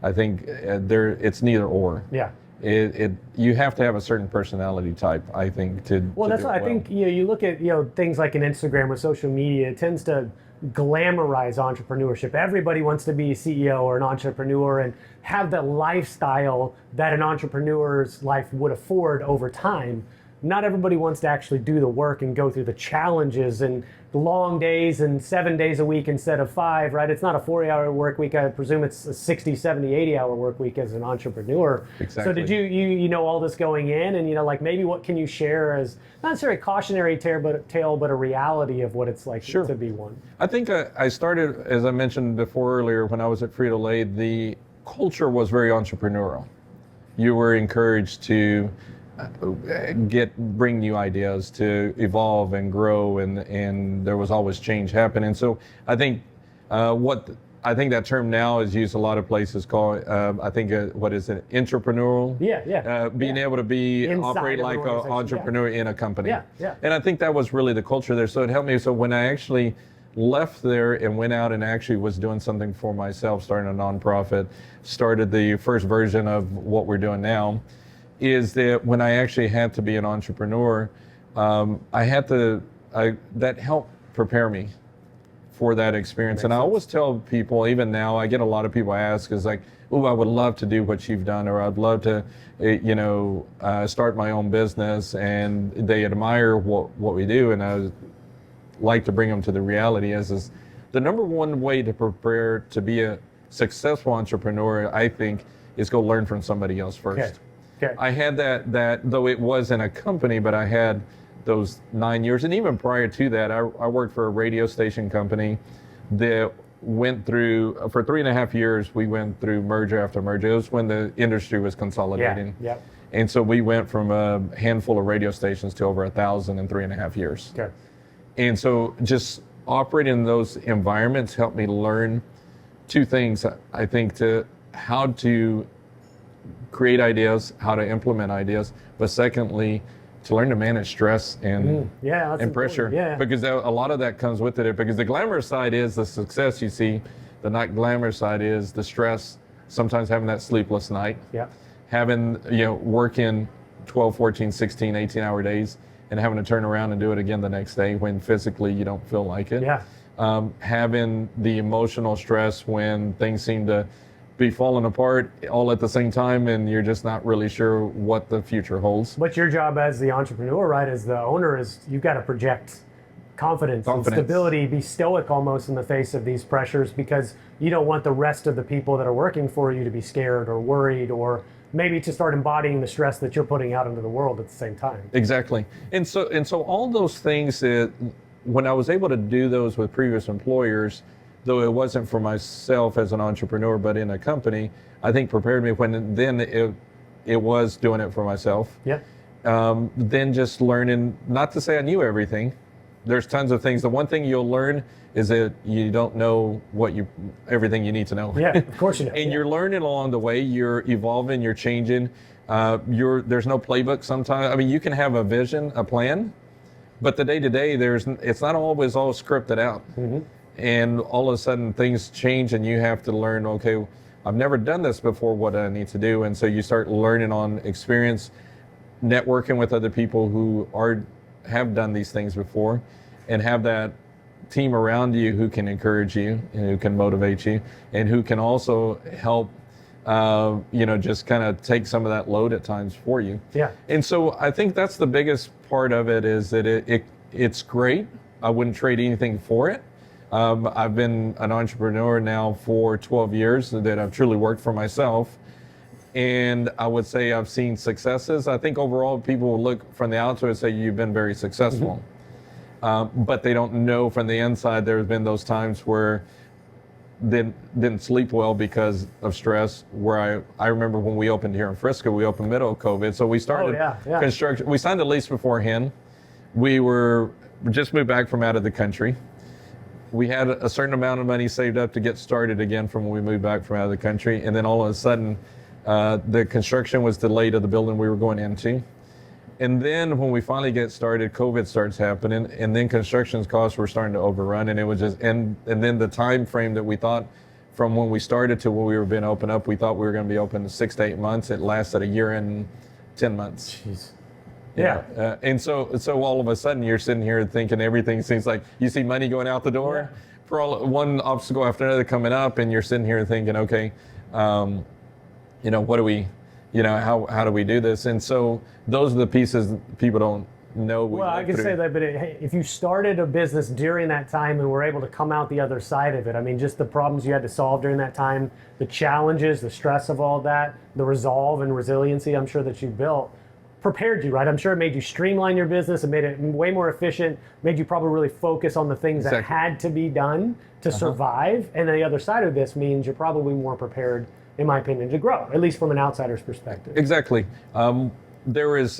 I think it's neither or. Yeah. You have to have a certain personality type, I think, to. Well, that's why I think you look at things like an Instagram or social media. It tends to glamorize entrepreneurship. Everybody wants to be a CEO or an entrepreneur and have the lifestyle that an entrepreneur's life would afford over time. Not everybody wants to actually do the work and go through the challenges and the long days and 7 days a week instead of 5, right? It's not a 40-hour work week. I presume it's a 60, 70, 80-hour work week as an entrepreneur. Exactly. So did you know all this going in, and like maybe what can you share as not necessarily a cautionary tale, but a reality of what it's like to be one? I think I started, as I mentioned before earlier, when I was at Frito-Lay, the culture was very entrepreneurial. You were encouraged to bring new ideas, to evolve and grow, and there was always change happening. So I think I think that term now is used a lot of places called, I think, what is it, entrepreneurial? Being able to operate like an entrepreneur in a company. And I think that was really the culture there. So it helped me. So when I actually left there and went out and actually was doing something for myself, starting a nonprofit, started the first version of what we're doing now, is that when I actually had to be an entrepreneur, that helped prepare me for that experience. And I always tell people, even now, I get a lot of people ask, is like, oh, I would love to do what you've done, or I'd love to, start my own business, and they admire what we do. And I would like to bring them to the reality is the number one way to prepare to be a successful entrepreneur, I think, is go learn from somebody else first. Okay. I had that though it was in a company, but I had those 9 years, and even prior to that, I worked for a radio station company that went through, for 3.5 years, we went through merger after merger. It was when the industry was consolidating. Yeah. And so we went from a handful of radio stations to over 1,000 in 3.5 years. Okay. And so just operating in those environments helped me learn two things, I think, to how to create ideas, how to implement ideas, but secondly, to learn to manage stress and pressure. Yeah. Because a lot of that comes with it. Because the glamorous side is the success you see, the not glamorous side is the stress, sometimes having that sleepless night, having, working 12, 14, 16, 18-hour days, and having to turn around and do it again the next day when physically you don't feel like it. Having the emotional stress when things seem to be falling apart all at the same time, and you're just not really sure what the future holds. But your job as the entrepreneur, right, as the owner, is you've got to project confidence and stability, be stoic almost in the face of these pressures, because you don't want the rest of the people that are working for you to be scared or worried, or maybe to start embodying the stress that you're putting out into the world at the same time. Exactly. And so all those things, when I was able to do those with previous employers, though it wasn't for myself as an entrepreneur, but in a company, I think prepared me when then it was doing it for myself. Then just learning, not to say I knew everything. There's tons of things. The one thing you'll learn is that you don't know everything you need to know. Yeah, of course you don't. And you're learning along the way. You're evolving, you're changing. There's no playbook sometimes. I mean, you can have a vision, a plan, but the day-to-day, it's not always all scripted out. And all of a sudden things change and you have to learn, okay, I've never done this before, what do I need to do? And so you start learning on experience, networking with other people who have done these things before, and have that team around you who can encourage you and who can motivate you and who can also help, just kind of take some of that load at times for you. And so I think that's the biggest part of it, is that it's great. I wouldn't trade anything for it. I've been an entrepreneur now for 12 years that I've truly worked for myself. And I would say I've seen successes. I think overall people will look from the outside and say you've been very successful. But they don't know from the inside there's been those times where they didn't sleep well because of stress. Where I remember when we opened here in Frisco, we opened middle of COVID. So we started construction. We signed a lease beforehand. We just moved back from out of the country. We had a certain amount of money saved up to get started again from when we moved back from out of the country. And then all of a sudden, the construction was delayed of the building we were going into. And then when we finally get started, COVID starts happening, and then construction costs were starting to overrun, and it was just, and then the time frame that we thought from when we started to when we were being open up, we thought we were going to be open 6 to 8 months. It lasted a year and 10 months. Jeez. And so all of a sudden you're sitting here thinking everything seems like you see money going out the door for one obstacle after another coming up, and you're sitting here thinking, okay, what do we, how do we do this? And so those are the pieces people don't know. Well, I can say that, but if you started a business during that time and were able to come out the other side of it, I mean, just the problems you had to solve during that time, the challenges, the stress of all that, the resolve and resiliency I'm sure that you built, prepared you, right? I'm sure it made you streamline your business. It made it way more efficient, made you probably really focus on the things that had to be done to survive. And then the other side of this means you're probably more prepared, in my opinion, to grow, at least from an outsider's perspective. Exactly. There is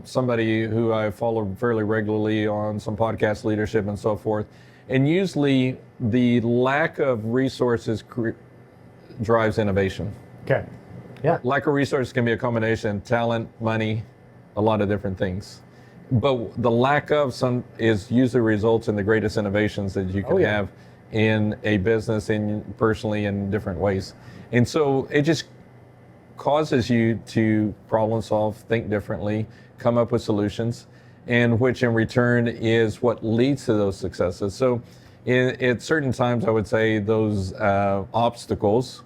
somebody who I follow fairly regularly on some podcast leadership and so forth. And usually the lack of resources drives innovation. Okay. Lack of resources can be a combination, talent, money, a lot of different things. But the lack of some is usually results in the greatest innovations that you can have in a business and personally in different ways. And so it just causes you to problem solve, think differently, come up with solutions, and which in return is what leads to those successes. So at certain times, I would say those obstacles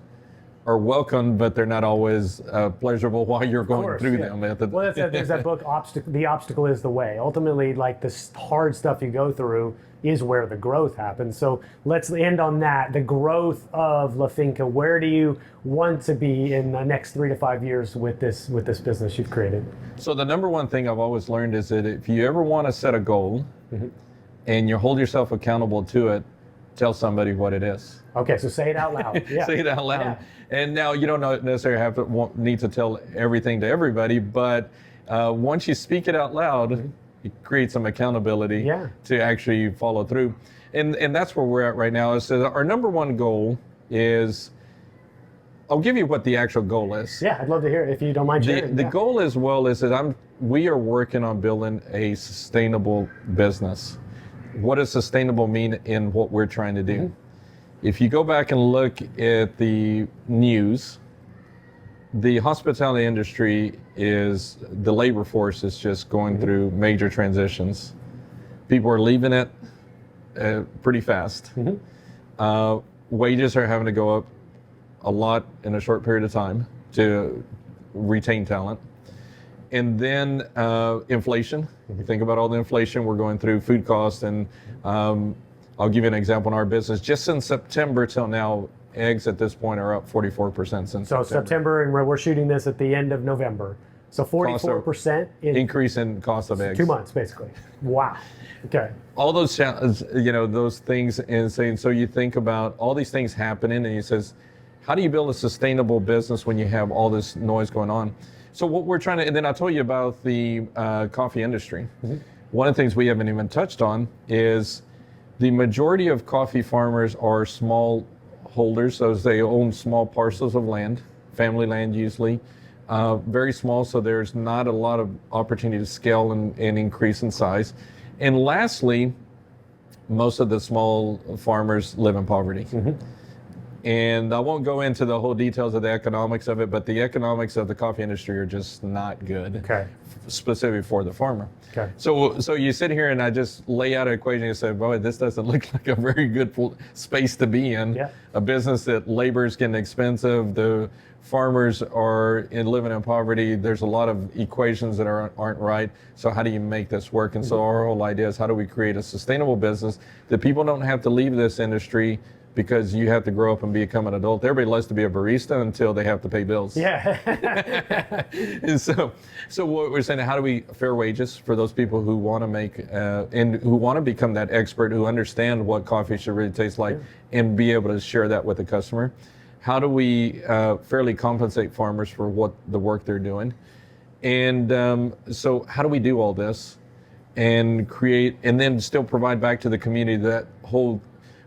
are welcome, but they're not always pleasurable while you're going through them. Well, there's that book, The Obstacle is the Way. Ultimately, like this hard stuff you go through is where the growth happens. So let's end on that. The growth of La Finca. Where do you want to be in the next 3 to 5 years with this business you've created? So the number one thing I've always learned is that if you ever want to set a goal and you hold yourself accountable to it, tell somebody what it is. Okay, so say it out loud. Yeah. Say it out loud. Yeah. And now you don't necessarily need to tell everything to everybody, but once you speak it out loud, you create some accountability to actually follow through. And that's where we're at right now. So our number one goal is, I'll give you what the actual goal is. Yeah, I'd love to hear it if you don't mind sharing. The goal as well is that we are working on building a sustainable business. What does sustainable mean in what we're trying to do? If you go back and look at the news, the hospitality industry the labor force is just going through major transitions. People are leaving it pretty fast. Wages are having to go up a lot in a short period of time to retain talent. And then inflation. If you think about all the inflation we're going through, food costs, and I'll give you an example in our business. Just in September till now, eggs at this point are up 44% since September, and we're shooting this at the end of November. So 44% increase in cost of eggs. 2 months, basically. Wow. Okay. All those, those things, and saying, so you think about all these things happening, and he says, how do you build a sustainable business when you have all this noise going on? So what we're trying to, and then I'll tell you about the coffee industry. One of the things we haven't even touched on is the majority of coffee farmers are small holders, so they own small parcels of land, family land usually, very small, so there's not a lot of opportunity to scale and increase in size. And lastly, most of the small farmers live in poverty. And I won't go into the whole details of the economics of it, but the economics of the coffee industry are just not good, specifically for the farmer. So you sit here and I just lay out an equation and say, boy, this doesn't look like a very good space to be in. A business that labor is getting expensive, the farmers are living in poverty. There's a lot of equations that aren't right. So how do you make this work? And so our whole idea is, how do we create a sustainable business that people don't have to leave this industry because you have to grow up and become an adult. Everybody loves to be a barista until they have to pay bills. And so what we're saying, how do we fair wages for those people who want to make and who want to become that expert, who understand what coffee should really taste like, and be able to share that with the customer? How do we fairly compensate farmers for what the work they're doing? And so how do we do all this and create, and then still provide back to the community that whole.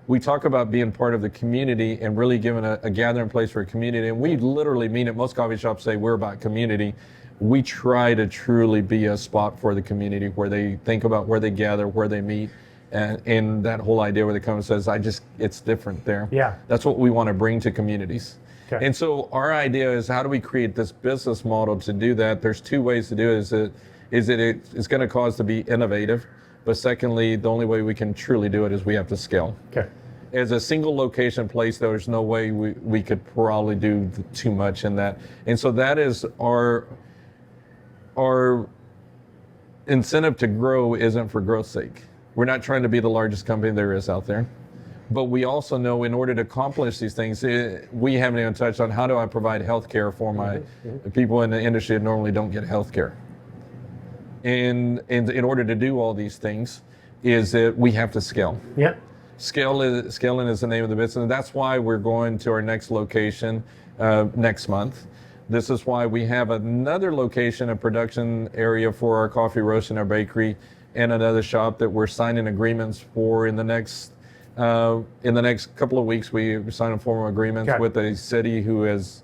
We talk about being part of the community and really giving a gathering place for a community. And we literally mean it. Most coffee shops say we're about community. We try to truly be a spot for the community where they think about where they gather, where they meet. And that whole idea where they come and says, it's different there. That's what we want to bring to communities. And so our idea is, how do we create this business model to do that? There's two ways to do it. It's going to cause to be innovative. But secondly, the only way we can truly do it is we have to scale. As a single location place, there's no way we could probably do too much in that. And so that is our incentive to grow isn't for growth's sake. We're not trying to be the largest company there is out there. But we also know in order to accomplish these things, we haven't even touched on how do I provide health care for my people in the industry that normally don't get health care. And in order to do all these things, is that we have to scale. Scaling is the name of the business. And that's why we're going to our next location next month. This is why we have another location, a production area for our coffee roast and our bakery, and another shop that we're signing agreements for in the next couple of weeks. We sign formal agreements with a city who has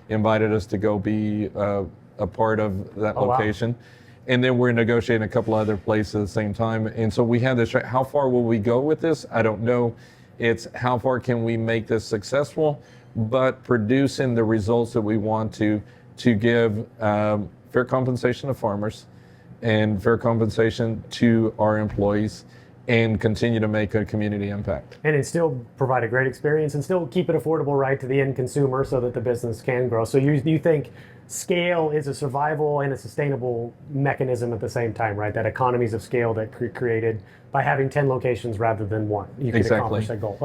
invited us to go be a part of that location. Wow. And then we're negotiating a couple other places at the same time. And so we have this, how far will we go with this? I don't know. It's how far can we make this successful, but producing the results that we want to give fair compensation to farmers and fair compensation to our employees, and continue to make a community impact. And it still provide a great experience and still keep it affordable, right, to the end consumer so that the business can grow. So you think scale is a survival and a sustainable mechanism at the same time, right? That economies of scale that created by having 10 locations rather than one. You can accomplish that goal.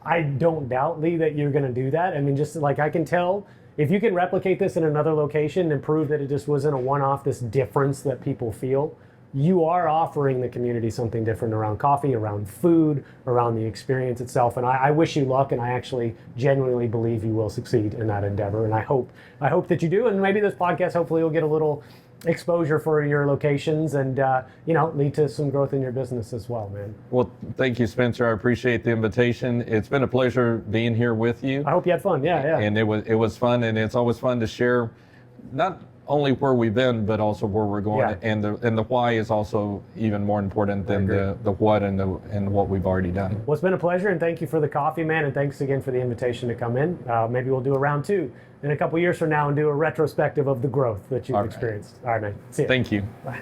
I don't doubt, Lee, that you're going to do that. I mean, just like I can tell, if you can replicate this in another location and prove that it just wasn't a one-off, this difference that people feel, you are offering the community something different around coffee, around food, around the experience itself. And I wish you luck, and I actually genuinely believe you will succeed in that endeavor. And I hope that you do. And maybe this podcast hopefully will get a little exposure for your locations and lead to some growth in your business as well, man. Well, thank you, Spencer. I appreciate the invitation. It's been a pleasure being here with you. I hope you had fun. Yeah. And it was fun, and it's always fun to share not only where we've been, but also where we're going. Yeah. And the why is also even more important than the what and what we've already done. Well, it's been a pleasure, and thank you for the coffee, man, and thanks again for the invitation to come in. Maybe we'll do a round 2 in a couple years from now and do a retrospective of the growth that you've experienced. All right, man. See you. Thank you. Bye.